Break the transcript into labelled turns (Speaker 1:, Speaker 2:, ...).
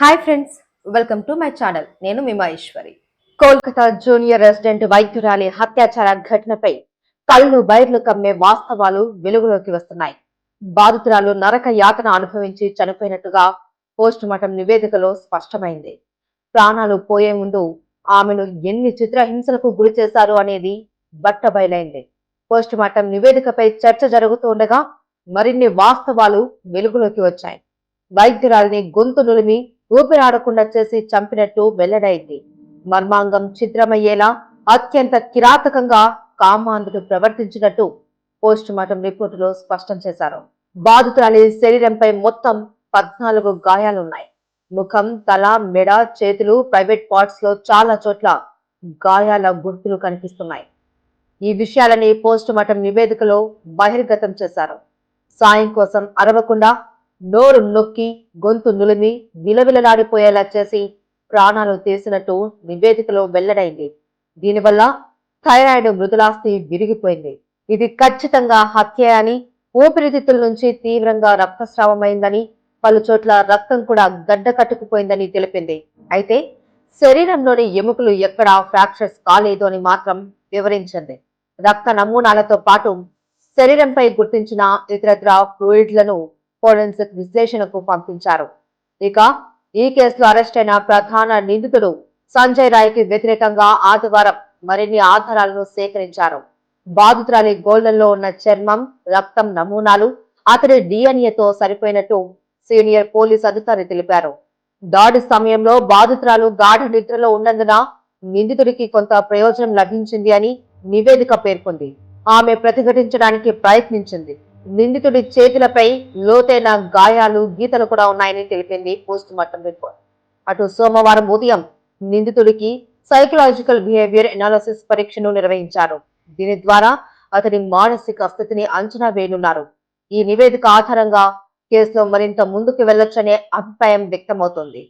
Speaker 1: Hi friends, welcome to my channel. నేను మీ Maheshwari. Kolkata junior resident వైద్యురాలి హత్యాచార ఘటనపై కళ్ళు బైర్లు కమ్మే వాస్తవాలు వెలుగులోకి వస్తున్నాయి. బాధితురాలు నరక యాతన అనుభవించి చనిపోయినట్టుగా పోస్ట్ మార్టం నివేదికలో స్పష్టమైంది. ప్రాణాలు పోయే ముందు ఆమెను ఎన్ని చిత్రహింసలకు గురి చేశారు అనేది బట్టబయలైంది. పోస్ట్ మార్టం నివేదికపై చర్చ జరుగుతుండగా మరిన్ని వాస్తవాలు వెలుగులోకి వచ్చాయి. వైద్యురాలిని గొంతు నులిమి ఊపిరాడకుండా చేసి చంపినట్టు వెల్లడైంది. మర్మాంగం ఛిద్రమయ్యేలా అత్యంత కిరాతకంగా కామాంధుడు ప్రవర్తించినట్టు పోస్ట్ మార్టం రిపోర్టులో స్పష్టం చేశారు. బాధితురాలి శరీరంపై మొత్తం 14 గాయాలున్నాయి. ముఖం, తల, మెడ, చేతులు, ప్రైవేట్ పార్ట్స్ లో చాలా చోట్ల గాయాల గుర్తులు కనిపిస్తున్నాయి. ఈ విషయాలని పోస్ట్ మార్టం నివేదికలో బహిర్గతం చేశారు. సాయం కోసం అరవకుండా నోరు నొక్కి గొంతు నులిమి విలవిలలాడిపోయేలా చేసి ప్రాణాలు తీసినట్టు నివేదికలో వెల్లడైంది. దీనివల్ల థైరాయిడ్ మృదులాస్థి విరిగిపోయింది. ఇది ఖచ్చితంగా హత్య అని, ఊపిరితిత్తుల నుంచి తీవ్రంగా రక్తస్రావమైందని, పలు చోట్ల రక్తం కూడా గడ్డ కట్టుకుపోయిందని తెలిపింది. అయితే శరీరంలోని ఎముకలు ఎక్కడా ఫ్రాక్చర్స్ కాలేదు అని మాత్రం వివరించింది. రక్త నమూనాలతో పాటు శరీరంపై గుర్తించిన ఇతరత్ర ఫ్లూయిడ్లను ఫోరెన్సిక్ విశ్లేషణకు పంపించారు. ఇక ఈ కేసులో అరెస్ట్ అయిన ప్రధాన నిందితుడు సంజయ్ రాయ్కి వ్యతిరేకంగా ఆదివారం మరిన్ని ఆధారాలను సేకరించారు. బాధితురాలి గోళ్లలో ఉన్న చర్మం, రక్తం నమూనాలు అతడి డిఎన్ఏతో సరిపోయినట్టు సీనియర్ పోలీస్ అధికారి తెలిపారు. దాడి సమయంలో బాధితురాలు గాఢ నిద్రలో ఉన్నందున నిందితుడికి కొంత ప్రయోజనం లభించింది అని నివేదిక పేర్కొంది. ఆమె ప్రతిఘటించడానికి ప్రయత్నించింది. నిందితుడి చేతులపై లోతైన గాయాలు, గీతలు కూడా ఉన్నాయని తెలిపింది పోస్ట్ మార్టం రిపోర్ట్. అటు సోమవారం ఉదయం నిందితుడికి సైకలాజికల్ బిహేవియర్ ఎనాలిసిస్ పరీక్షను నిర్వహించారు. దీని ద్వారా అతని మానసిక స్థితిని అంచనా వేయనున్నారు. ఈ నివేదిక ఆధారంగా కేసులో మరింత ముందుకు వెళ్లొచ్చనే అభిప్రాయం వ్యక్తమవుతోంది.